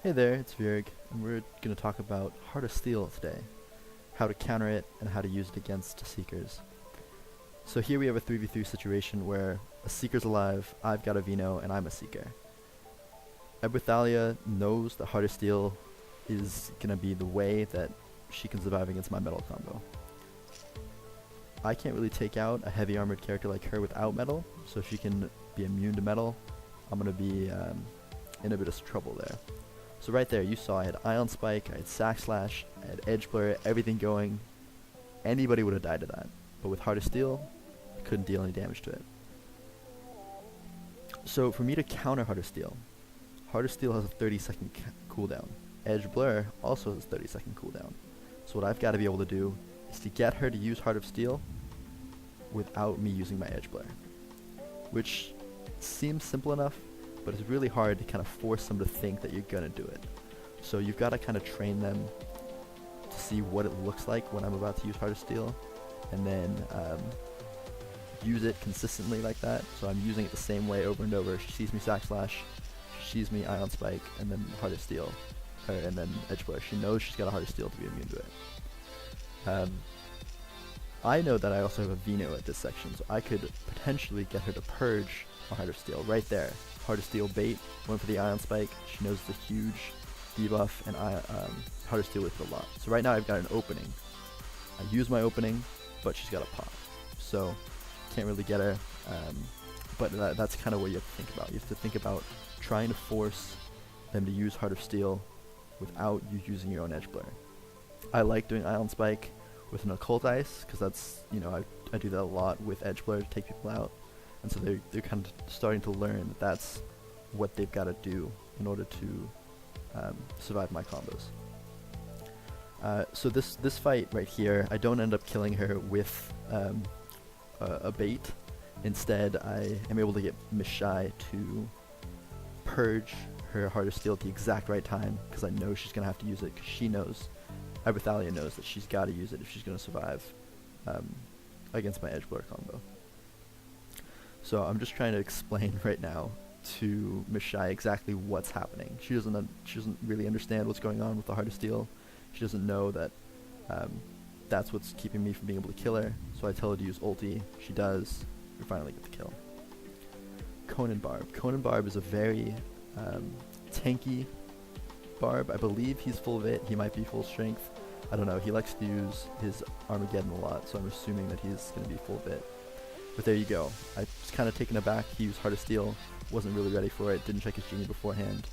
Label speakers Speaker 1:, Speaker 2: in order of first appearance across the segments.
Speaker 1: Hey there, it's Vyrrg, and we're going to talk about Heart of Steel today, how to counter it, and how to use it against Seekers. So here we have a 3v3 situation where a Seeker's alive, I've got a Vino, and I'm a Seeker. Ebrithalia knows that Heart of Steel is going to be the way that she can survive against my metal combo. I can't really take out a heavy armored character like her without metal, so if she can be immune to metal, I'm going to be in a bit of trouble there. So right there, you saw I had Ion Spike, I had Sack Slash, I had Edge Blur, everything going. Anybody would have died to that. But with Heart of Steel, I couldn't deal any damage to it. So for me to counter Heart of Steel has a 30-second cooldown. Edge Blur also has a 30-second cooldown. So what I've got to be able to do is to get her to use Heart of Steel without me using my Edge Blur. Which seems simple enough, but it's really hard to kind of force them to think that you're going to do it. So you've got to kind of train them to see what it looks like when I'm about to use Heart of Steel, and then use it consistently like that. So I'm using it the same way over and over. She sees me Sack Slash, she sees me Ion Spike, and then Heart of Steel, and then Edge Blur. She knows she's got a Heart of Steel to be immune to it. I know that I also have a Vino at this section, so I could potentially get her to purge my Heart of Steel right there. Heart of Steel bait, went for the Ion Spike. She knows the huge debuff, and Heart of Steel with a lot. So right now I've got an opening. I use my opening, but she's got a pop. So can't really get her, but that's kind of what you have to think about. You have to think about trying to force them to use Heart of Steel without you using your own Edge Blur. I like doing Ion Spike with an Occult Ice, because that's, I do that a lot with Edge Blur to take people out. And so they're kind of starting to learn that that's what they've got to do in order to survive my combos. So this fight right here, I don't end up killing her with a bait. Instead, I am able to get Miss Shy to purge her Heart of Steel at the exact right time, because I know she's going to have to use it, because she knows, Ebrithalia knows that she's got to use it if she's going to survive against my Edge Blur combo. So I'm just trying to explain right now to Miss Shy exactly what's happening. She doesn't really understand what's going on with the Heart of Steel. She doesn't know that that's what's keeping me from being able to kill her. So I tell her to use ulti. She does. We finally get the kill. Conan Barb. Conan Barb is a very tanky Barb. I believe he's full of it. He might be full strength. I don't know. He likes to use his Armageddon a lot, so I'm assuming that he's going to be full of it. But there you go. I was kind of taken aback. He used Heart of Steel, wasn't really ready for it, didn't check his genie beforehand.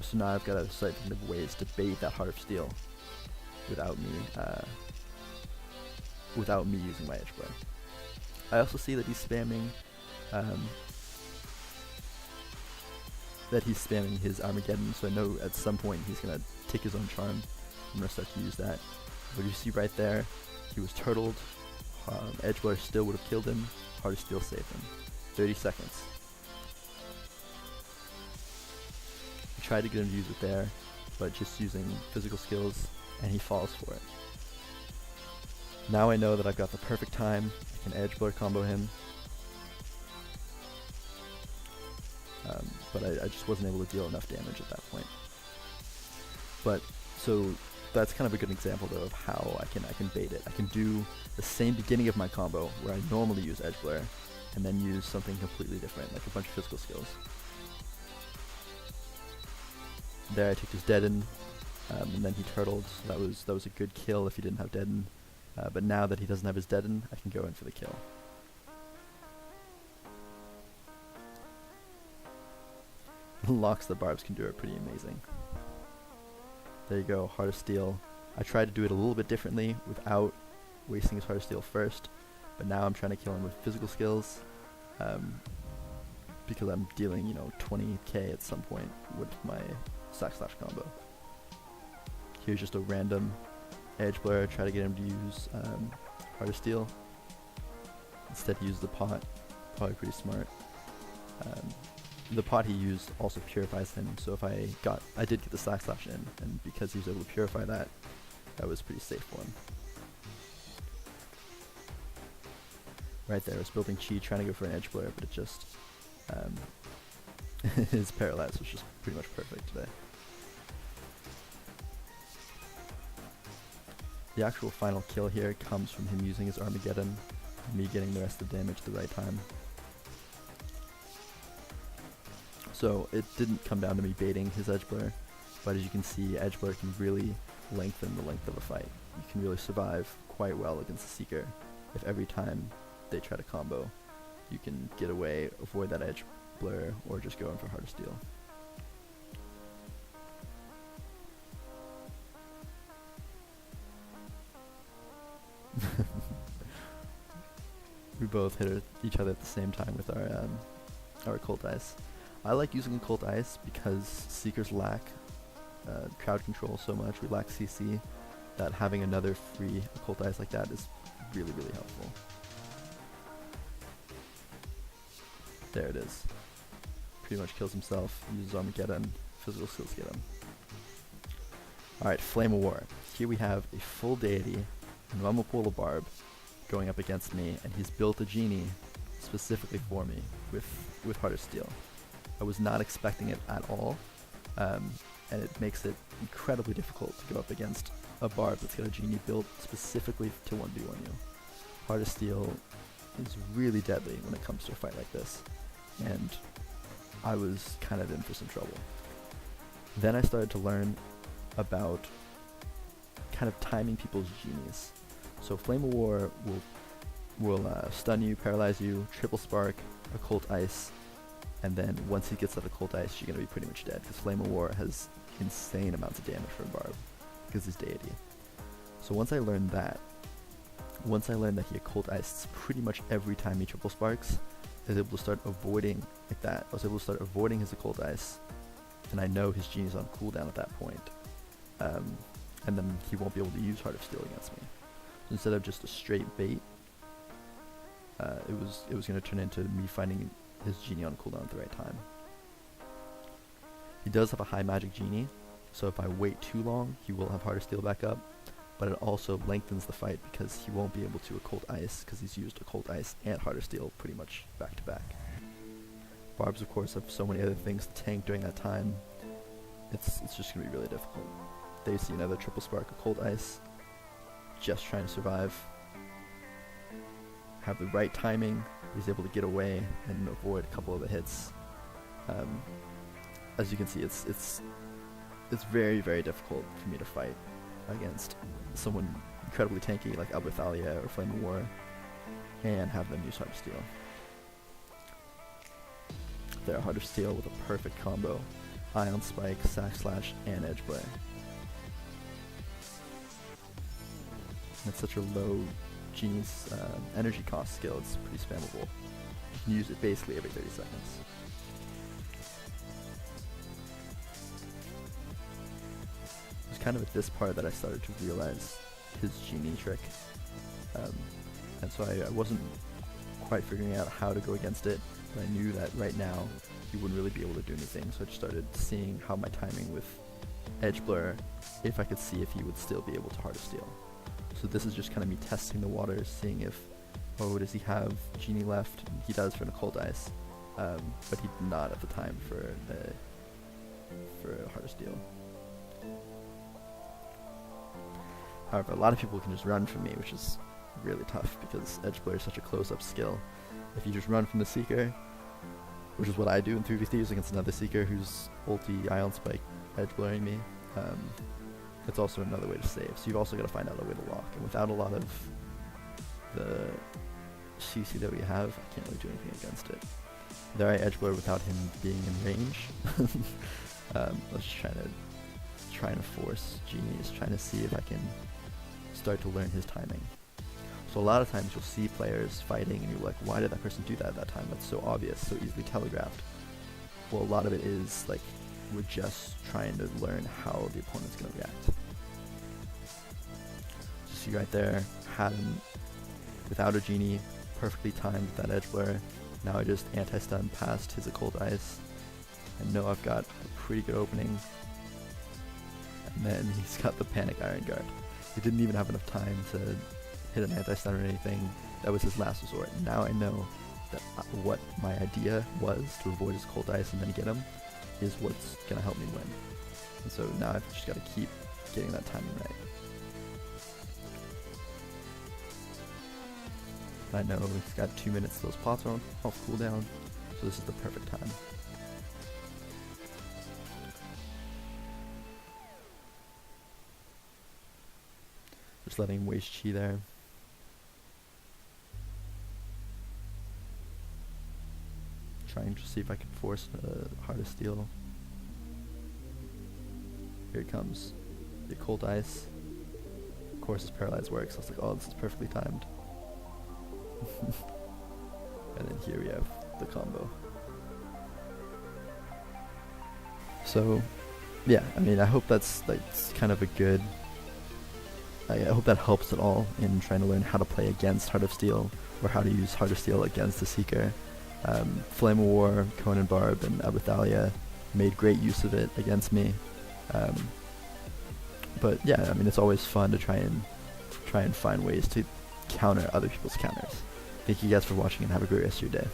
Speaker 1: So now I've got to start thinking of ways to bait that Heart of Steel without me using my Edge Blur. I also see that he's spamming his Armageddon, so I know at some point he's going to take his own charm. I'm going to start to use that. But you see right there, he was turtled. Edge Blur still would have killed him. Heart of Steel saved him. 30 seconds. I tried to get him to use it there, but just using physical skills, and he falls for it. Now I know that I've got the perfect time. I can Edge Blur combo him. But I just wasn't able to deal enough damage at that point. But, so that's kind of a good example though of how I can bait it. I can do the same beginning of my combo where I normally use Edge Blur, and then use something completely different, like a bunch of physical skills. There I took his Deaden, and then he turtled, so that was a good kill if he didn't have Deaden. But now that he doesn't have his Deaden, I can go in for the kill. The locks that Barbs can do are pretty amazing. There you go, Heart of Steel. I tried to do it a little bit differently without wasting his Heart of Steel first, but now I'm trying to kill him with physical skills, because I'm dealing, 20k at some point with my Sack Slash combo. Here's just a random Edge Blur, try to get him to use Heart of Steel. Instead he used the pot, probably pretty smart. The pot he used also purifies him, so if I did get the Sack Slash in, and because he was able to purify that, that was pretty safe for him. Right there, I was building chi, trying to go for an Edge Blur, but it his paralyze was just pretty much perfect today. The actual final kill here comes from him using his Armageddon, and me getting the rest of the damage at the right time. So it didn't come down to me baiting his edge blur, but as you can see, edge blur can really lengthen the length of a fight. You can really survive quite well against a Seeker if every time they try to combo, you can get away, avoid that edge blur, or just go in for harder steel. We both hit each other at the same time with our occult ice. I like using occult ice because Seekers lack crowd control so much, we lack CC, that having another free occult ice like that is really, really helpful. There it is. Pretty much kills himself, uses Armageddon, physical skills get him. Alright, flameofwar. Here we have a full deity, and Mamapola Barb, going up against me, and he's built a genie specifically for me with harder steel. I was not expecting it at all, and it makes it incredibly difficult to go up against a Barb that's got a genie built specifically to 1v1 you. Harder steel is really deadly when it comes to a fight like this, and I was kind of in for some trouble. Then I started to learn about kind of timing people's genies. So flameofwar will stun you, paralyze you, triple spark, occult ice, and then once he gets that occult ice, you're gonna be pretty much dead, because flameofwar has insane amounts of damage for a Barb because he's deity. So once I learned that he occult iced pretty much every time he triple sparks, I was able to start avoiding like that. I was able to start avoiding his occult ice, and I know his genie's on cooldown at that point, and then he won't be able to use Heart of Steel against me. So instead of just a straight bait, it was going to turn into me finding his genie on cooldown at the right time. He does have a high magic genie, so if I wait too long, he will have Heart of Steel back up, but it also lengthens the fight because he won't be able to occult ice because he's used occult ice and Heart of Steel pretty much back to back. Barbs, of course, have so many other things to tank during that time. It's just going to be really difficult. They see another triple spark occult ice, just trying to survive. Have the right timing, he's able to get away and avoid a couple of the hits. As you can see, it's very, very difficult for me to fight against someone incredibly tanky like Ebrithalia or flameofwar and have them use Heart of Steel. They're Heart of Steel with a perfect combo: Ion Spike, Sack Slash, and Edge Blare. It's such a low genie's energy cost skill, it's pretty spammable. You can use it basically every 30 seconds. It was kind of at this part that I started to realize his genie trick. And so I wasn't quite figuring out how to go against it, but I knew that right now he wouldn't really be able to do anything, so I just started seeing how my timing with Edge Blur, if I could see if he would still be able to Heart of Steel. So this is just kind of me testing the waters, seeing if, oh, does he have genie left? He does for an occult ice, but he did not at the time for Heart of Steel. However, a lot of people can just run from me, which is really tough because Edge Blur is such a close-up skill. If you just run from the Seeker, which is what I do in 3v3s against another Seeker who's ulti Ion Spike Edge Blurring me, it's also another way to save. So you've also got to find out a way to lock. And without a lot of the CC that we have, I can't really do anything against it. There I Edge Blur without him being in range. I was just trying to force genies, trying to see if I can start to learn his timing. So a lot of times you'll see players fighting and you're like, why did that person do that at that time? That's so obvious, so easily telegraphed. Well, a lot of it is like, we're just trying to learn how the opponent's going to react. So see right there, had him without a genie, perfectly timed with that Edge Blur. Now I just anti-stun past his occult ice. I know I've got a pretty good opening. And then he's got the Panic Iron Guard. He didn't even have enough time to hit an anti-stun or anything. That was his last resort. Now I know that what my idea was to avoid his cold ice and then get him is what's gonna help me win. And so now I've just gotta keep getting that timing right. I know he's got 2 minutes till his pots are off cooldown, so this is the perfect time. Just letting him waste chi there. Trying to see if I can force Heart of Steel. Here it comes. The cold ice. Of course his paralyze works. I was like, oh, this is perfectly timed. And then here we have the combo. So, yeah, I mean, I hope that's kind of a good... I hope that helps at all in trying to learn how to play against Heart of Steel, or how to use Heart of Steel against the Seeker. Flameofwar, Conan Barb, and Ebrithalia made great use of it against me. But yeah, I mean, it's always fun to try and find ways to counter other people's counters. Thank you guys for watching and have a great rest of your day.